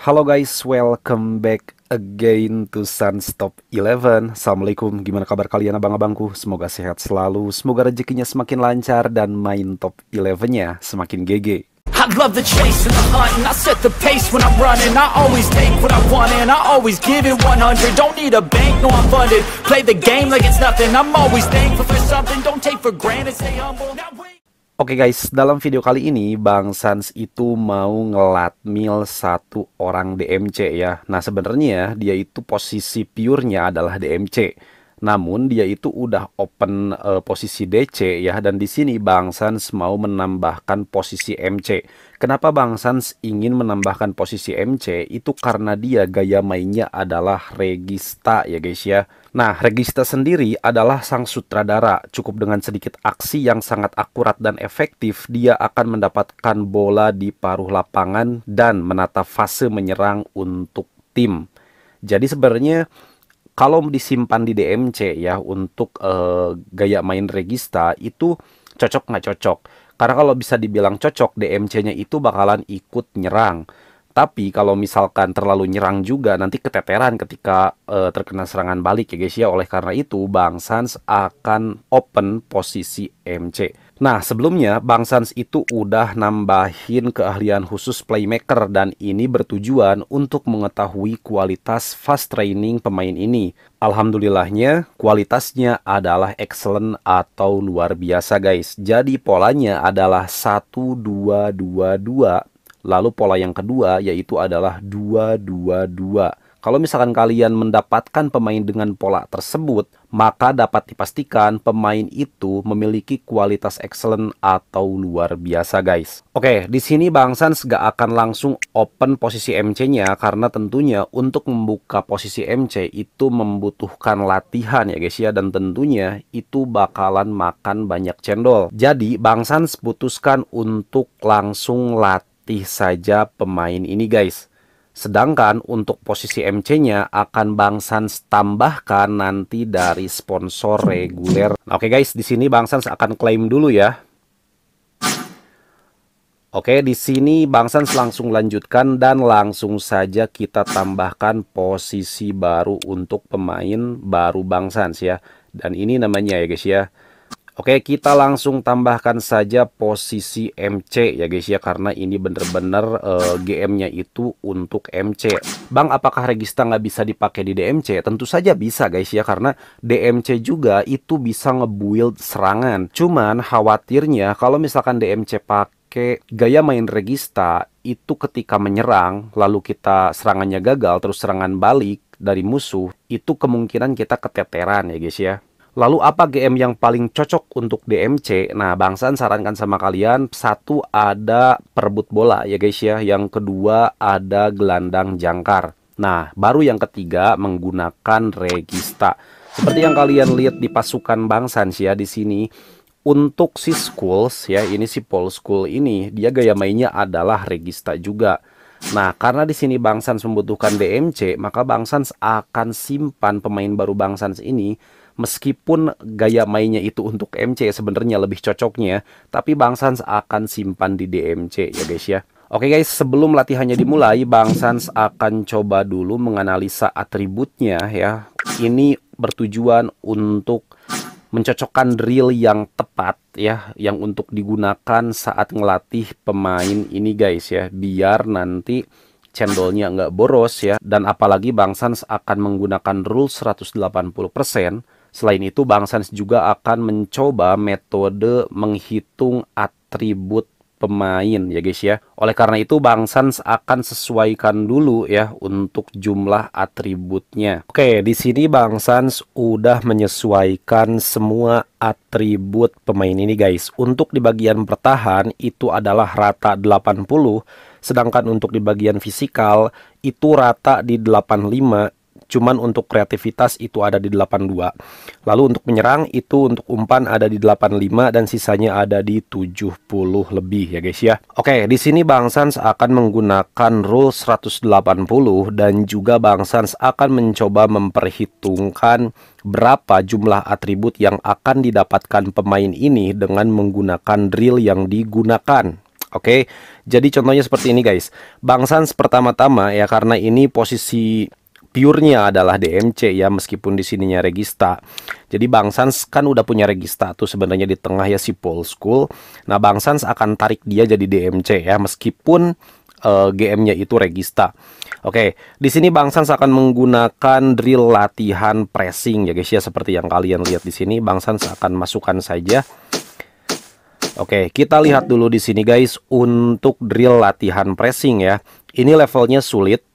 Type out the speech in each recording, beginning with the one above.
Halo guys, welcome back again to Suns Top 11. Assalamualaikum, gimana kabar kalian abang-abangku? Semoga sehat selalu, semoga rezekinya semakin lancar dan main top 11-nya semakin GG. I love the chase and the hunt, and I set the pace when I'm running. I always take what I want and I always give it 100. Don't need a bank, no I'm funded. Play the game like it's nothing. I'm always thankful for something. Don't take for granted, stay humble. Now wait. Oke guys, dalam video kali ini Bang Sans itu mau ngelatmil satu orang DMC ya. Nah sebenarnya dia itu posisi pure-nya adalah DMC. Namun dia itu udah open posisi DC ya, dan di sini Bang Sans mau menambahkan posisi MC. Kenapa Bang Sans ingin menambahkan posisi MC? Itu karena dia gaya mainnya adalah regista ya guys ya. Nah, regista sendiri adalah sang sutradara. Cukup dengan sedikit aksi yang sangat akurat dan efektif, dia akan mendapatkan bola di paruh lapangan dan menata fase menyerang untuk tim. Jadi sebenarnya kalau disimpan di DMC ya untuk gaya main regista itu cocok nggak cocok? Karena kalau bisa dibilang cocok, DMC-nya itu bakalan ikut nyerang. Tapi kalau misalkan terlalu nyerang juga nanti keteteran ketika terkena serangan balik ya guys ya. Oleh karena itu Bang Sans akan open posisi MC. Nah sebelumnya Bang Sans itu udah nambahin keahlian khusus playmaker, dan ini bertujuan untuk mengetahui kualitas fast training pemain ini. Alhamdulillahnya kualitasnya adalah excellent atau luar biasa guys. Jadi polanya adalah 1-2-2-2. Lalu pola yang kedua yaitu adalah 2-2-2. Kalau misalkan kalian mendapatkan pemain dengan pola tersebut, maka dapat dipastikan pemain itu memiliki kualitas excellent atau luar biasa guys. Oke, di sini Bang Sans gak akan langsung open posisi MC-nya karena tentunya untuk membuka posisi MC itu membutuhkan latihan ya guys ya, dan tentunya itu bakalan makan banyak cendol. Jadi Bang Sans putuskan untuk langsung latih saja pemain ini guys. Sedangkan untuk posisi MC-nya akan Bang Sans tambahkan nanti dari sponsor reguler. Nah, oke guys, di sini Bang Sans akan klaim dulu ya. Oke, di sini Bang Sans langsung lanjutkan dan langsung saja kita tambahkan posisi baru untuk pemain baru Bang Sans ya. Dan ini namanya ya guys ya. Oke, kita langsung tambahkan saja posisi MC ya guys ya, karena ini bener-bener GM-nya itu untuk MC. Bang, apakah regista nggak bisa dipakai di DMC? Tentu saja bisa guys ya, karena DMC juga itu bisa nge-build serangan. Cuman khawatirnya kalau misalkan DMC pakai gaya main regista, itu ketika menyerang lalu kita serangannya gagal terus serangan balik dari musuh, itu kemungkinan kita keteteran ya guys ya. Lalu apa GM yang paling cocok untuk DMC? Nah, Bang Sans sarankan sama kalian, satu ada perebut bola ya guys ya. Yang kedua ada gelandang jangkar. Nah, baru yang ketiga menggunakan regista. Seperti yang kalian lihat di pasukan Bang Sans ya di sini. Untuk si Skulls ya, ini si Paul Skull ini, dia gaya mainnya adalah regista juga. Nah, karena di sini Bang Sans membutuhkan DMC, maka Bang Sans akan simpan pemain baru Bang Sans ini. Meskipun gaya mainnya itu untuk MC sebenarnya lebih cocoknya, tapi Bang Sans akan simpan di DMC ya guys ya. Oke guys, sebelum latihannya dimulai, Bang Sans akan coba dulu menganalisa atributnya ya. Ini bertujuan untuk mencocokkan drill yang tepat ya, yang untuk digunakan saat ngelatih pemain ini guys ya, biar nanti cendolnya nggak boros ya. Dan apalagi Bang Sans akan menggunakan rule 180%. Selain itu Bang Sans juga akan mencoba metode menghitung atribut pemain ya guys ya. Oleh karena itu Bang Sans akan sesuaikan dulu ya untuk jumlah atributnya. Oke, di sini Bang Sans udah menyesuaikan semua atribut pemain ini guys. Untuk di bagian bertahan itu adalah rata 80, sedangkan untuk di bagian fisikal itu rata di 85. Cuman untuk kreativitas itu ada di 82. Lalu untuk menyerang itu untuk umpan ada di 85 dan sisanya ada di 70 lebih ya guys ya. Oke, di sini Bang Sans akan menggunakan rule 180 dan juga Bang Sans akan mencoba memperhitungkan berapa jumlah atribut yang akan didapatkan pemain ini dengan menggunakan drill yang digunakan. Oke, jadi contohnya seperti ini guys. Bang Sans pertama-tama ya, karena ini posisi pure-nya adalah DMC ya, meskipun di sininya regista. Jadi Bang Sans kan udah punya regista tuh sebenarnya di tengah ya, si Paul School. Nah, Bang Sans akan tarik dia jadi DMC ya, meskipun GM-nya itu regista. Oke, di sini Bang Sans akan menggunakan drill latihan pressing ya guys ya, seperti yang kalian lihat di sini. Bang Sans akan masukkan saja. Oke, kita lihat dulu di sini guys untuk drill latihan pressing ya. Ini levelnya sulit.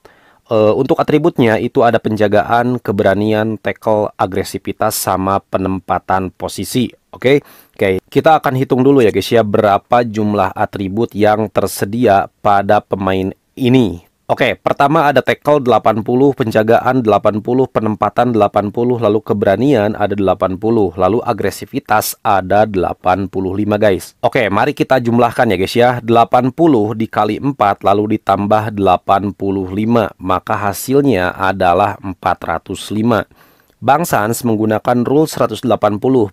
Untuk atributnya itu ada penjagaan, keberanian, tackle, agresivitas, sama penempatan posisi. Oke, kita akan hitung dulu ya guys ya, berapa jumlah atribut yang tersedia pada pemain ini. Oke, pertama ada tackle 80, penjagaan 80, penempatan 80, lalu keberanian ada 80, lalu agresivitas ada 85 guys. Oke, mari kita jumlahkan ya guys ya. 80 dikali 4 lalu ditambah 85, maka hasilnya adalah 405. Bang Sans menggunakan rule 180. 180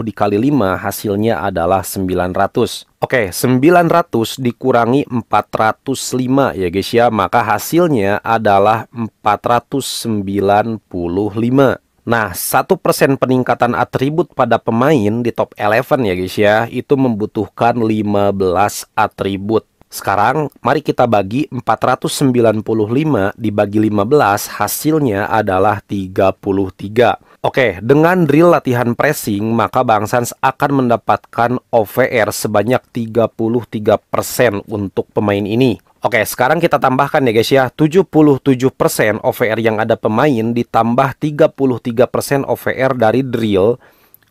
dikali 5 hasilnya adalah 900. Oke, 900 dikurangi 405 ya guys ya, maka hasilnya adalah 495. Nah, 1% peningkatan atribut pada pemain di top 11 ya guys ya, itu membutuhkan 15 atribut. Sekarang mari kita bagi 495 dibagi 15, hasilnya adalah 33. Oke, dengan drill latihan pressing, maka Bang Sans akan mendapatkan OVR sebanyak 33% untuk pemain ini. Oke, sekarang kita tambahkan ya guys ya, 77% OVR yang ada pemain ditambah 33% OVR dari drill,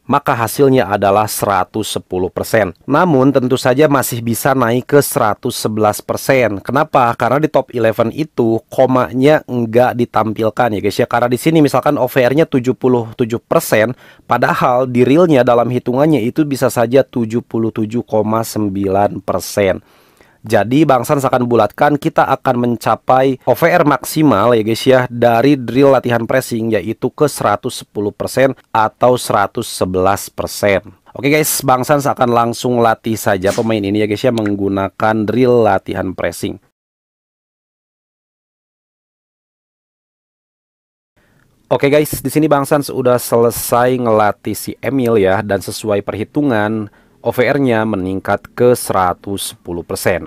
maka hasilnya adalah 110%. Namun tentu saja masih bisa naik ke 111%. Kenapa? Karena di top 11 itu komanya enggak ditampilkan ya guys ya. Karena di sini misalkan OVR-nya 77%, padahal di realnya dalam hitungannya itu bisa saja 77,9%. Jadi Bang Sans akan bulatkan kita akan mencapai OVR maksimal ya guys ya dari drill latihan pressing, yaitu ke 110% atau 111%. Oke guys, Bang Sans akan langsung latih saja pemain ini ya guys ya menggunakan drill latihan pressing. Oke guys, di sini Bang Sans udah selesai ngelatih si Emil ya, dan sesuai perhitungan OVR-nya meningkat ke 110%.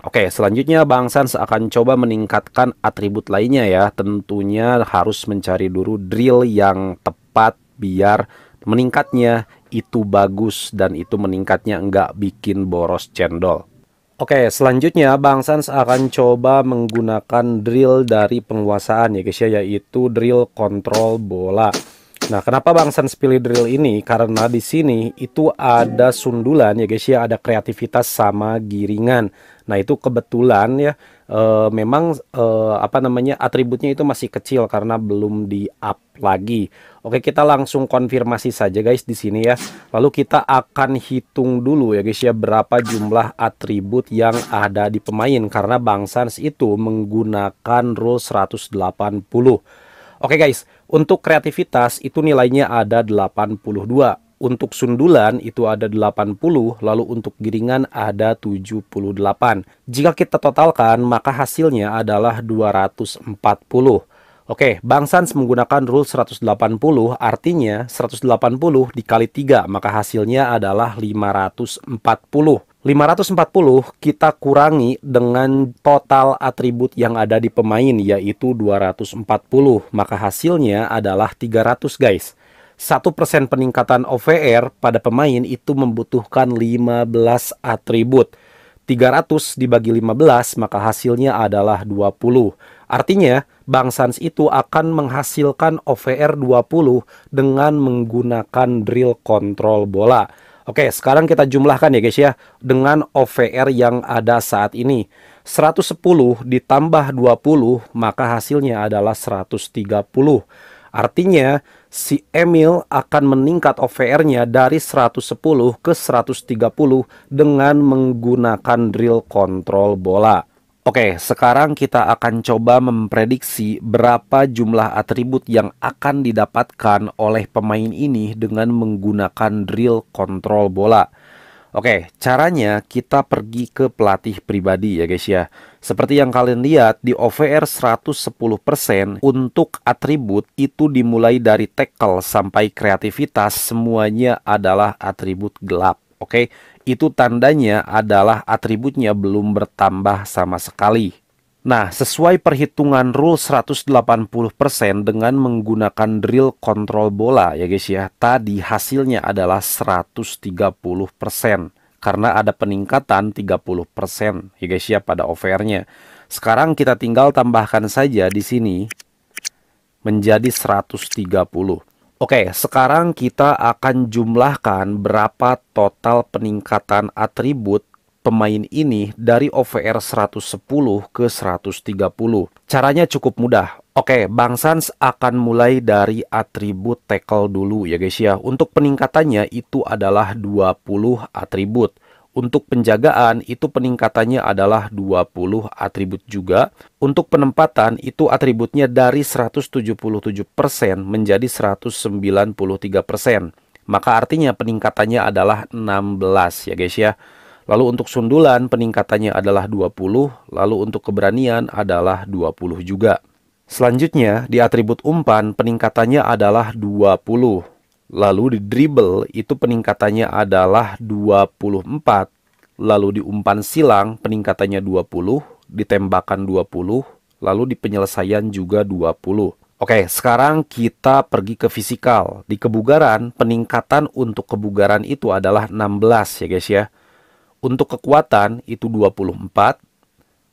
Oke, selanjutnya Bang Sans akan coba meningkatkan atribut lainnya ya. Tentunya harus mencari dulu drill yang tepat biar meningkatnya itu bagus dan itu meningkatnya nggak bikin boros cendol. Oke, selanjutnya Bang Sans akan coba menggunakan drill dari penguasaan ya guys ya, yaitu drill kontrol bola. Nah, kenapa Bang Sans pilih drill ini? Karena di sini itu ada sundulan ya guys ya, ada kreativitas sama giringan. Nah, itu kebetulan ya, memang apa namanya, atributnya itu masih kecil karena belum di-up lagi. Oke, kita langsung konfirmasi saja guys di sini ya. Lalu kita akan hitung dulu ya guys ya, berapa jumlah atribut yang ada di pemain, karena Bang Sans itu menggunakan rule 180. Oke guys, untuk kreativitas itu nilainya ada 82. Untuk sundulan itu ada 80, lalu untuk giringan ada 78. Jika kita totalkan, maka hasilnya adalah 240. Oke, Bang Sans menggunakan rule 180, artinya 180 dikali 3, maka hasilnya adalah 540. 540 kita kurangi dengan total atribut yang ada di pemain, yaitu 240, maka hasilnya adalah 300 guys. 1% peningkatan OVR pada pemain itu membutuhkan 15 atribut. 300 dibagi 15, maka hasilnya adalah 20. Artinya Bang Sans itu akan menghasilkan OVR 20 dengan menggunakan drill kontrol bola. Oke, sekarang kita jumlahkan ya guys ya dengan OVR yang ada saat ini. 110 ditambah 20, maka hasilnya adalah 130. Artinya si Emil akan meningkat OVR-nya dari 110 ke 130 dengan menggunakan drill kontrol bola. Oke, sekarang kita akan coba memprediksi berapa jumlah atribut yang akan didapatkan oleh pemain ini dengan menggunakan drill kontrol bola. Oke, caranya kita pergi ke pelatih pribadi ya guys ya. Seperti yang kalian lihat di OVR 110% untuk atribut itu dimulai dari tackle sampai kreativitas semuanya adalah atribut gelap. Oke, itu tandanya adalah atributnya belum bertambah sama sekali. Nah, sesuai perhitungan rule 180% dengan menggunakan drill kontrol bola ya guys ya. Tadi hasilnya adalah 130% karena ada peningkatan 30% ya guys ya pada OVR-nya. Sekarang kita tinggal tambahkan saja di sini menjadi 130. Oke, sekarang kita akan jumlahkan berapa total peningkatan atribut pemain ini dari OVR 110 ke 130. Caranya cukup mudah. Oke, Bang Sans akan mulai dari atribut tackle dulu ya guys ya. Untuk peningkatannya itu adalah 20 atribut. Untuk penjagaan itu peningkatannya adalah 20 atribut juga. Untuk penempatan itu atributnya dari 177% menjadi 193%. Maka artinya peningkatannya adalah 16 ya guys ya. Lalu untuk sundulan peningkatannya adalah 20, lalu untuk keberanian adalah 20 juga. Selanjutnya di atribut umpan peningkatannya adalah 20. Lalu di dribble itu peningkatannya adalah 24. Lalu di umpan silang peningkatannya 20, ditembakan 20, lalu di penyelesaian juga 20. Oke, sekarang kita pergi ke fisikal. Di kebugaran peningkatan untuk kebugaran itu adalah 16 ya guys ya. Untuk kekuatan itu 24,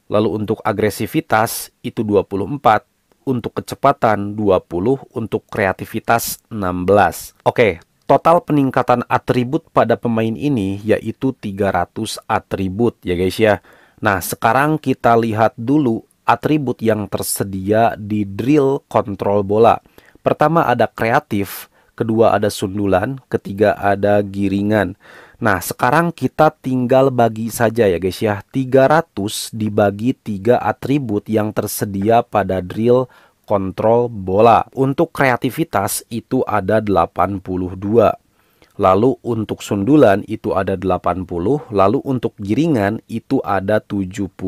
lalu untuk agresivitas itu 24, untuk kecepatan 20, untuk kreativitas 16. Oke, total peningkatan atribut pada pemain ini yaitu 300 atribut ya guys ya. Nah, sekarang kita lihat dulu atribut yang tersedia di drill kontrol bola. Pertama ada kreatif, kedua ada sundulan, ketiga ada giringan. Nah, sekarang kita tinggal bagi saja ya guys ya. 300 dibagi 3 atribut yang tersedia pada drill kontrol bola. Untuk kreativitas itu ada 82. Lalu untuk sundulan itu ada 80. Lalu untuk giringan itu ada 78.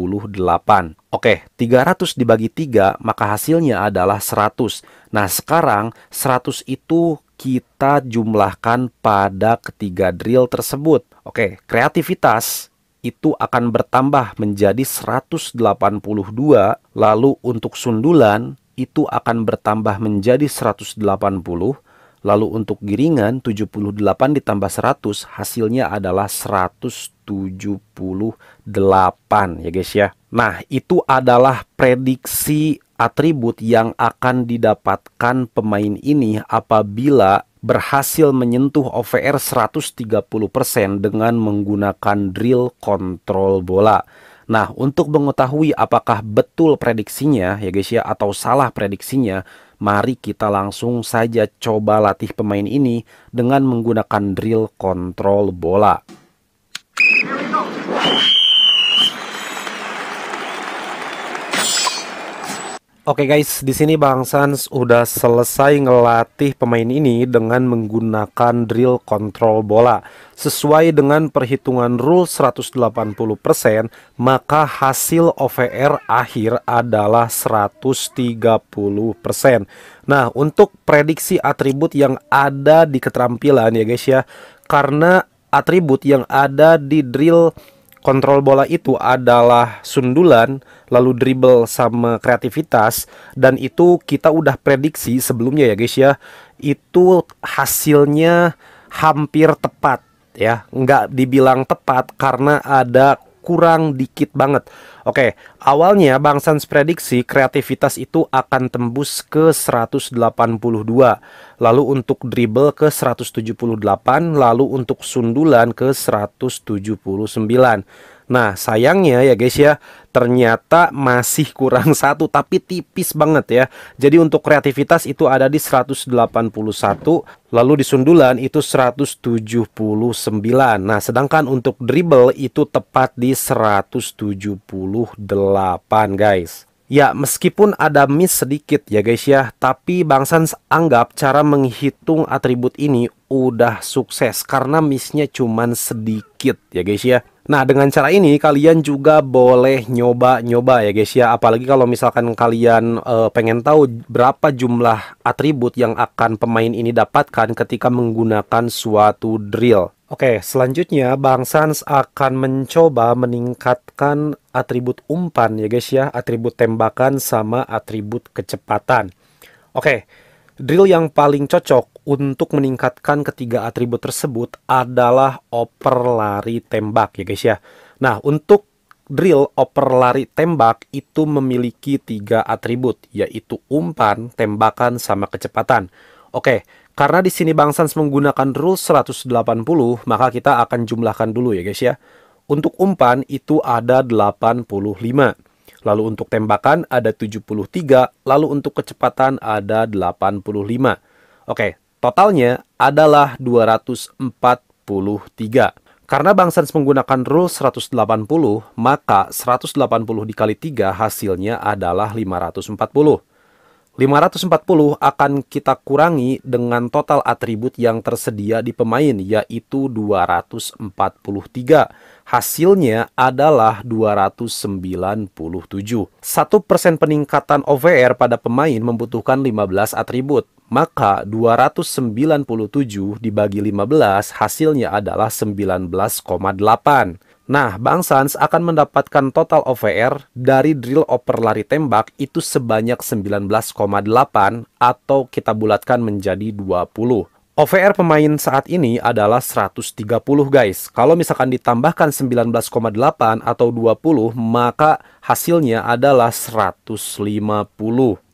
Oke, 300 dibagi 3 maka hasilnya adalah 100. Nah, sekarang 100 itu kita jumlahkan pada ketiga drill tersebut. Oke, kreativitas itu akan bertambah menjadi 182. Lalu untuk sundulan itu akan bertambah menjadi 180. Lalu untuk giringan 78 ditambah 100 hasilnya adalah 178 ya guys ya. Nah, itu adalah prediksi atribut yang akan didapatkan pemain ini apabila berhasil menyentuh OVR 130% dengan menggunakan drill kontrol bola. Nah, untuk mengetahui apakah betul prediksinya ya guys ya atau salah prediksinya, mari kita langsung saja coba latih pemain ini dengan menggunakan drill kontrol bola. Oke guys, di sini Bang Sans udah selesai ngelatih pemain ini dengan menggunakan drill kontrol bola. Sesuai dengan perhitungan rule 180%, maka hasil OVR akhir adalah 130%. Nah, untuk prediksi atribut yang ada di keterampilan ya guys ya, karena atribut yang ada di drill kontrol bola itu adalah sundulan, lalu dribble sama kreativitas, dan itu kita udah prediksi sebelumnya ya guys ya. Itu hasilnya hampir tepat ya, nggak dibilang tepat karena ada kurang dikit banget. Oke, awalnya Bang Sans prediksi kreativitas itu akan tembus ke 182, lalu untuk dribble ke 178, lalu untuk sundulan ke 179. Nah, sayangnya ya guys ya, ternyata masih kurang satu, tapi tipis banget ya. Jadi untuk kreativitas itu ada di 181, lalu di sundulan itu 179. Nah, sedangkan untuk dribble itu tepat di 178 guys. Ya, meskipun ada miss sedikit ya guys ya, tapi Bang Sans anggap cara menghitung atribut ini udah sukses karena missnya cuman sedikit ya guys ya. Nah, dengan cara ini kalian juga boleh nyoba-nyoba ya guys ya. Apalagi kalau misalkan kalian pengen tahu berapa jumlah atribut yang akan pemain ini dapatkan ketika menggunakan suatu drill. Oke, selanjutnya Bang Sans akan mencoba meningkatkan atribut umpan ya guys ya, atribut tembakan sama atribut kecepatan. Oke, drill yang paling cocok untuk meningkatkan ketiga atribut tersebut adalah oper lari tembak ya guys ya. Nah, untuk drill oper lari tembak itu memiliki tiga atribut, yaitu umpan, tembakan, sama kecepatan. Oke, karena di sini Bang Sans menggunakan rule 180, maka kita akan jumlahkan dulu ya guys ya. Untuk umpan itu ada 85. Lalu untuk tembakan ada 73, lalu untuk kecepatan ada 85. Oke, totalnya adalah 243. Karena Bang Sans menggunakan rule 180, maka 180 dikali 3 hasilnya adalah 540. 540 akan kita kurangi dengan total atribut yang tersedia di pemain, yaitu 243. Hasilnya adalah 297. 1% peningkatan OVR pada pemain membutuhkan 15 atribut. Maka 297 dibagi 15 hasilnya adalah 19,8. Nah, Bang Sans akan mendapatkan total OVR dari drill oper lari tembak itu sebanyak 19,8 atau kita bulatkan menjadi 20. OVR pemain saat ini adalah 130 guys. Kalau misalkan ditambahkan 19,8 atau 20, maka hasilnya adalah 150.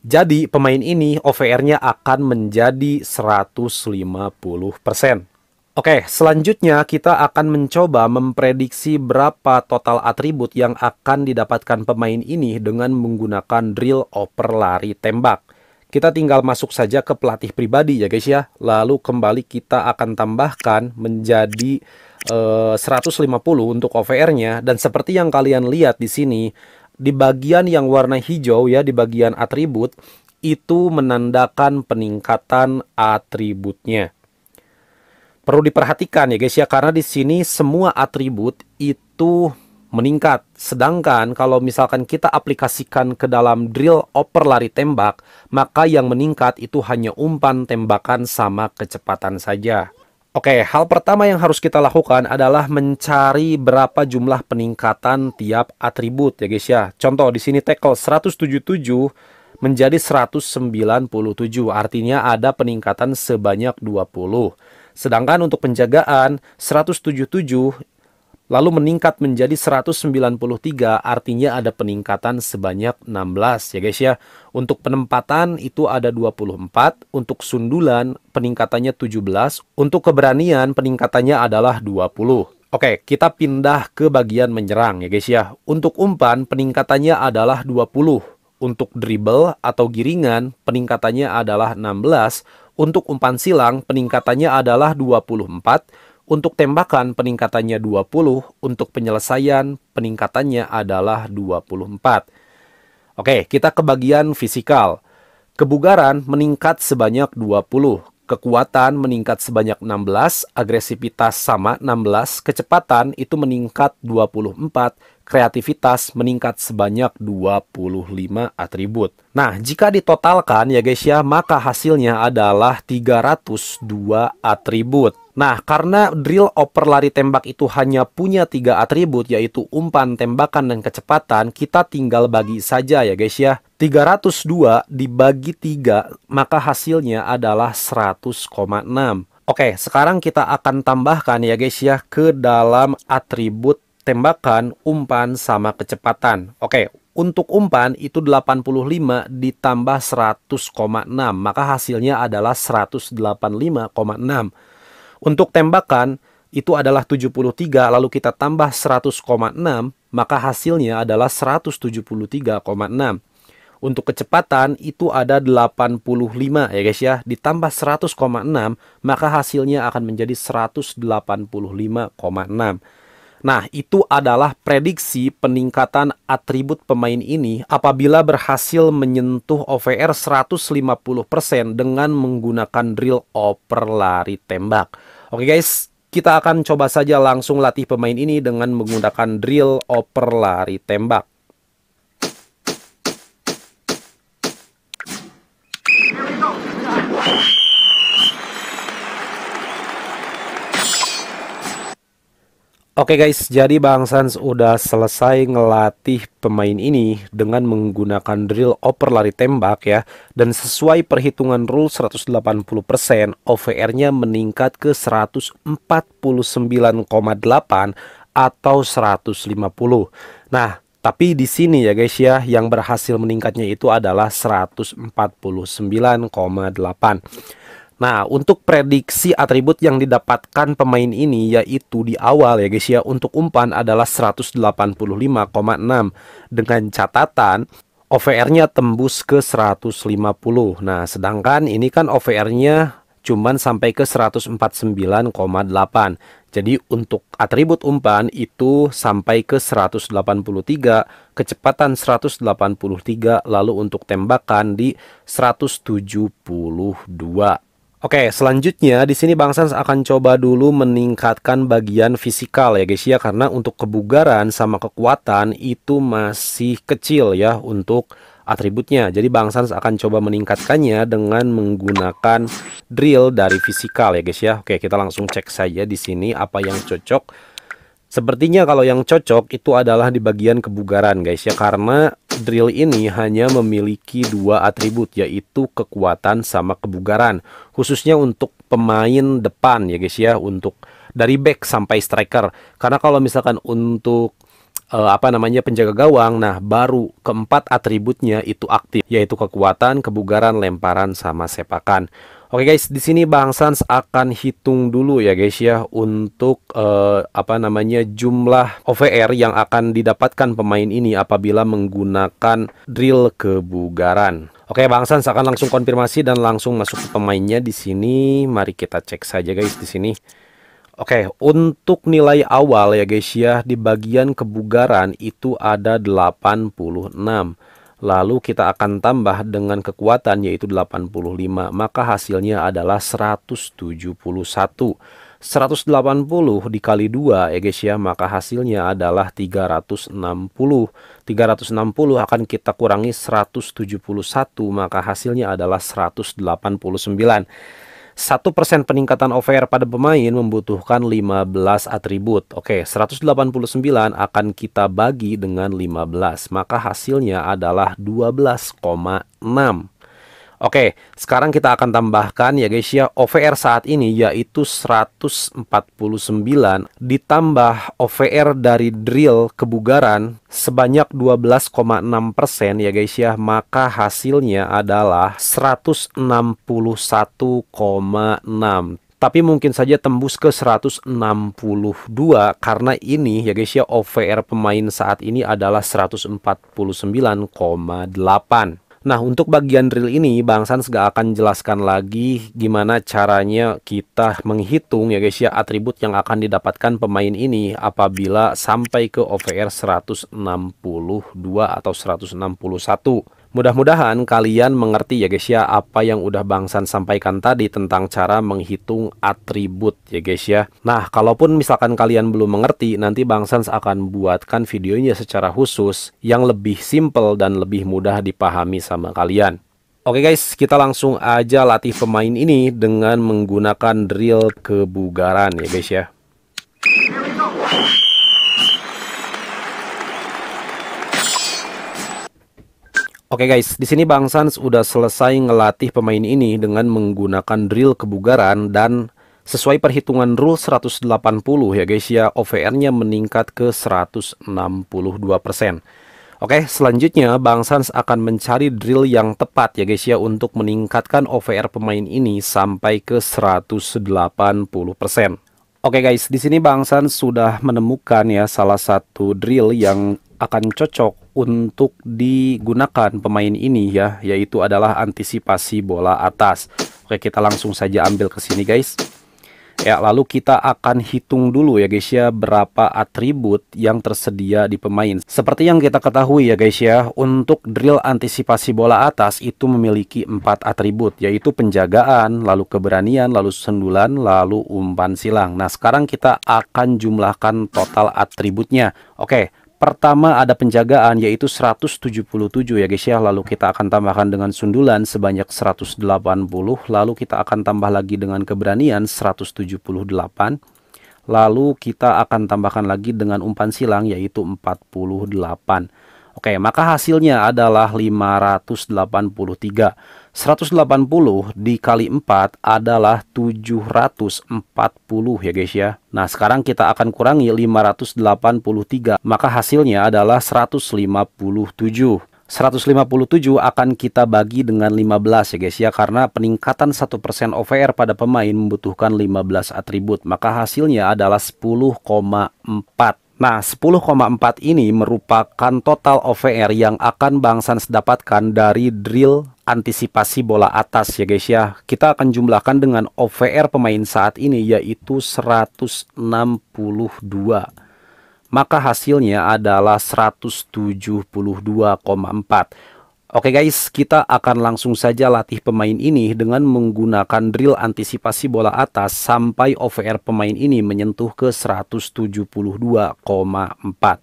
Jadi pemain ini OVR-nya akan menjadi 150%. Oke, selanjutnya kita akan mencoba memprediksi berapa total atribut yang akan didapatkan pemain ini dengan menggunakan drill oper lari tembak. Kita tinggal masuk saja ke pelatih pribadi ya guys ya. Lalu kembali kita akan tambahkan menjadi 150 untuk OVR-nya. Dan seperti yang kalian lihat di sini, di bagian yang warna hijau ya, di bagian atribut, itu menandakan peningkatan atributnya. Perlu diperhatikan ya guys ya, karena di sini semua atribut itu meningkat. Sedangkan kalau misalkan kita aplikasikan ke dalam drill oper lari tembak, maka yang meningkat itu hanya umpan, tembakan, sama kecepatan saja. Oke, hal pertama yang harus kita lakukan adalah mencari berapa jumlah peningkatan tiap atribut ya guys ya. Contoh di sini tackle 177 menjadi 197, artinya ada peningkatan sebanyak 20. Sedangkan untuk penjagaan 177 lalu meningkat menjadi 193, artinya ada peningkatan sebanyak 16 ya guys ya. Untuk penempatan itu ada 24, untuk sundulan peningkatannya 17, untuk keberanian peningkatannya adalah 20. Oke, kita pindah ke bagian menyerang ya guys ya. Untuk umpan peningkatannya adalah 20. Untuk dribble atau giringan peningkatannya adalah 16. Untuk umpan silang peningkatannya adalah 24. Untuk tembakan peningkatannya 20. Untuk penyelesaian peningkatannya adalah 24. Oke, kita ke bagian fisikal. Kebugaran meningkat sebanyak 20. Kekuatan meningkat sebanyak 16, agresivitas sama 16, kecepatan itu meningkat 24, kreativitas meningkat sebanyak 25 atribut. Nah, jika ditotalkan ya guys ya, maka hasilnya adalah 302 atribut. Nah, karena drill oper lari tembak itu hanya punya 3 atribut, yaitu umpan, tembakan, dan kecepatan, kita tinggal bagi saja ya guys ya. 302 dibagi 3, maka hasilnya adalah 100,6. Oke, sekarang kita akan tambahkan ya guys ya ke dalam atribut tembakan, umpan, sama kecepatan. Oke, untuk umpan itu 85 ditambah 100,6, maka hasilnya adalah 185,6. Untuk tembakan itu adalah 73, lalu kita tambah 100,6, maka hasilnya adalah 173,6. Untuk kecepatan itu ada 85 ya guys ya, ditambah 100,6, maka hasilnya akan menjadi 185,6. Nah, itu adalah prediksi peningkatan atribut pemain ini apabila berhasil menyentuh OVR 150% dengan menggunakan drill oper lari tembak. Oke guys, kita akan coba saja langsung latih pemain ini dengan menggunakan drill oper lari tembak. Oke guys, jadi Bang Sans udah selesai ngelatih pemain ini dengan menggunakan drill oper lari tembak ya. Dan sesuai perhitungan rule 180%, OVR-nya meningkat ke 149,8 atau 150. Nah, tapi di sini ya guys ya, yang berhasil meningkatnya itu adalah 149,8. Nah, untuk prediksi atribut yang didapatkan pemain ini yaitu di awal ya guys ya, untuk umpan adalah 185,6 dengan catatan OVR-nya tembus ke 150. Nah, sedangkan ini kan OVR-nya cuman sampai ke 149,8. Jadi untuk atribut umpan itu sampai ke 183, kecepatan 183, lalu untuk tembakan di 172. Oke, selanjutnya di sini Bang Sans akan coba dulu meningkatkan bagian fisikal ya guys ya, karena untuk kebugaran sama kekuatan itu masih kecil ya untuk atributnya. Jadi Bang Sans akan coba meningkatkannya dengan menggunakan drill dari fisikal ya guys ya. Oke, kita langsung cek saja di sini apa yang cocok. Sepertinya kalau yang cocok itu adalah di bagian kebugaran guys ya, karena drill ini hanya memiliki dua atribut yaitu kekuatan sama kebugaran, khususnya untuk pemain depan ya guys ya, untuk dari back sampai striker. Karena kalau misalkan untuk penjaga gawang, nah baru keempat atributnya itu aktif, yaitu kekuatan, kebugaran, lemparan sama sepakan. Oke guys, di sini Bang Sans akan hitung dulu ya guys ya untuk jumlah OVR yang akan didapatkan pemain ini apabila menggunakan drill kebugaran. Oke, Bang Sans akan langsung konfirmasi dan langsung masuk ke pemainnya di sini. Mari kita cek saja guys di sini. Oke, untuk nilai awal ya guys ya, di bagian kebugaran itu ada 86. Lalu kita akan tambah dengan kekuatan yaitu 85, maka hasilnya adalah 171. 180 dikali 2 ya guys ya, maka hasilnya adalah 360. 360 akan kita kurangi 171, maka hasilnya adalah 189. 1% peningkatan OVR pada pemain membutuhkan 15 atribut. Oke, 189 akan kita bagi dengan 15, maka hasilnya adalah 12,6. Oke, sekarang kita akan tambahkan ya guys ya, OVR saat ini yaitu 149 ditambah OVR dari drill kebugaran sebanyak 12,6% ya guys ya, maka hasilnya adalah 161,6. Tapi mungkin saja tembus ke 162 karena ini ya guys ya, OVR pemain saat ini adalah 149,8. Nah, untuk bagian drill ini Bang Sans gak akan jelaskan lagi gimana caranya kita menghitung ya guys ya atribut yang akan didapatkan pemain ini apabila sampai ke OVR 162 atau 161. Mudah-mudahan kalian mengerti ya guys ya apa yang udah Bang Sans sampaikan tadi tentang cara menghitung atribut ya guys ya. Nah, kalaupun misalkan kalian belum mengerti, nanti Bang Sans akan buatkan videonya secara khusus yang lebih simple dan lebih mudah dipahami sama kalian. Oke guys, kita langsung aja latih pemain ini dengan menggunakan drill kebugaran ya guys ya. Oke guys, di sini Bang Sans udah selesai ngelatih pemain ini dengan menggunakan drill kebugaran dan sesuai perhitungan rule 180 ya guys ya, OVR-nya meningkat ke 162%. Oke, selanjutnya Bang Sans akan mencari drill yang tepat ya guys ya untuk meningkatkan OVR pemain ini sampai ke 180%. Oke guys, di sini Bang Sans sudah menemukan ya salah satu drill yang akan cocok untuk digunakan pemain ini ya, yaitu adalah antisipasi bola atas. Oke, kita langsung saja ambil ke sini guys. Ya, lalu kita akan hitung dulu ya guys ya, berapa atribut yang tersedia di pemain. Seperti yang kita ketahui ya guys ya, untuk drill antisipasi bola atas itu memiliki 4 atribut, yaitu penjagaan, lalu keberanian, lalu sundulan, lalu umpan silang. Nah, sekarang kita akan jumlahkan total atributnya. Oke. Pertama ada penjagaan yaitu 177 ya guys ya. Lalu kita akan tambahkan dengan sundulan sebanyak 180. Lalu kita akan tambah lagi dengan keberanian 178. Lalu kita akan tambahkan lagi dengan umpan silang yaitu 48. Oke, maka hasilnya adalah 583. 180 dikali 4 adalah 740 ya guys ya. Nah, sekarang kita akan kurangi 583, maka hasilnya adalah 157. 157 akan kita bagi dengan 15 ya guys ya, karena peningkatan 1% OVR pada pemain membutuhkan 15 atribut, maka hasilnya adalah 10,4. Nah, 10,4 ini merupakan total OVR yang akan Bang Sans dapatkan dari drill antisipasi bola atas ya guys ya. Kita akan jumlahkan dengan OVR pemain saat ini yaitu 162. Maka hasilnya adalah 172,4. Oke guys, kita akan langsung saja latih pemain ini dengan menggunakan drill antisipasi bola atas sampai OVR pemain ini menyentuh ke 172,4.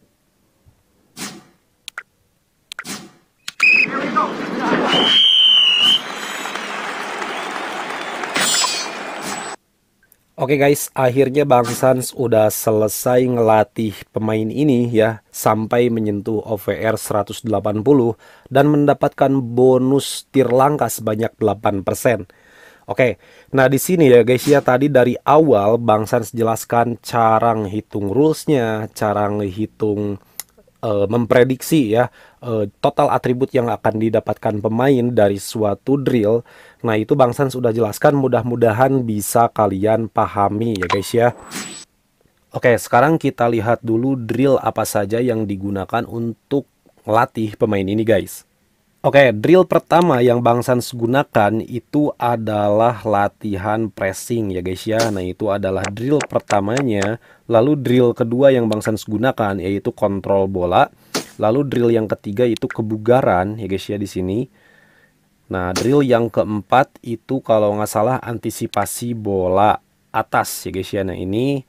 Oke guys, akhirnya Bang Sans udah selesai ngelatih pemain ini ya sampai menyentuh OVR 180 dan mendapatkan bonus tir langkah sebanyak 8%. Oke, nah di sini ya guys ya, tadi dari awal Bang Sans jelaskan cara ngehitung rulesnya, cara ngehitung memprediksi ya total atribut yang akan didapatkan pemain dari suatu drill. Nah, itu Bang Sans sudah jelaskan, mudah-mudahan bisa kalian pahami ya guys ya. Oke, sekarang kita lihat dulu drill apa saja yang digunakan untuk melatih pemain ini guys. Oke, drill pertama yang Bang Sans gunakan itu adalah latihan pressing ya guys ya. Nah, itu adalah drill pertamanya. Lalu drill kedua yang Bang Sans gunakan yaitu kontrol bola. Lalu drill yang ketiga itu kebugaran ya guys ya di sini. Nah, drill yang keempat itu kalau nggak salah antisipasi bola atas ya guys ya. Nah, ini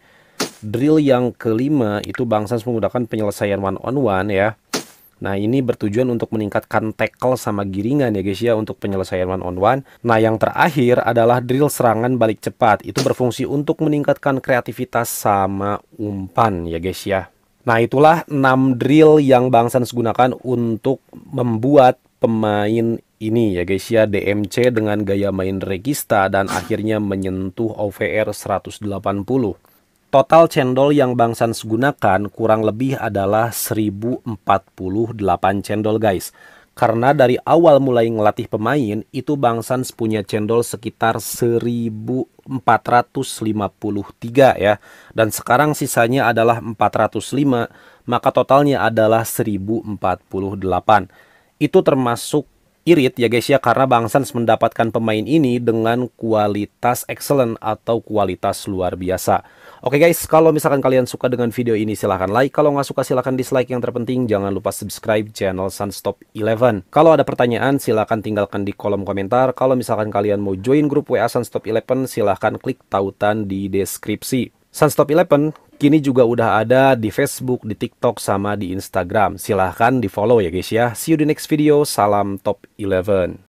drill yang kelima itu Bang Sans menggunakan penyelesaian one on one ya. Nah, ini bertujuan untuk meningkatkan tackle sama giringan ya guys ya untuk penyelesaian one on one. Nah, yang terakhir adalah drill serangan balik cepat. Itu berfungsi untuk meningkatkan kreativitas sama umpan ya guys ya. Nah, itulah 6 drill yang Bang Sans gunakan untuk membuat pemain ini ya guys ya, DMC dengan gaya main regista dan akhirnya menyentuh OVR 180. Total cendol yang Bang Sans gunakan kurang lebih adalah 1048 cendol guys. Karena dari awal mulai ngelatih pemain itu Bang Sans punya cendol sekitar 1453 ya. Dan sekarang sisanya adalah 405, maka totalnya adalah 1048. Itu termasuk irit ya guys ya, karena Bang Sans mendapatkan pemain ini dengan kualitas excellent atau kualitas luar biasa. Oke guys, kalau misalkan kalian suka dengan video ini silahkan like, kalau nggak suka silahkan dislike. Yang terpenting jangan lupa subscribe channel Sunstop 11. Kalau ada pertanyaan silahkan tinggalkan di kolom komentar. Kalau misalkan kalian mau join grup WA Sunstop 11 silahkan klik tautan di deskripsi. Sunstop 11 kini juga udah ada di Facebook, di TikTok, sama di Instagram. Silahkan di follow ya guys ya. See you di next video. Salam Top 11.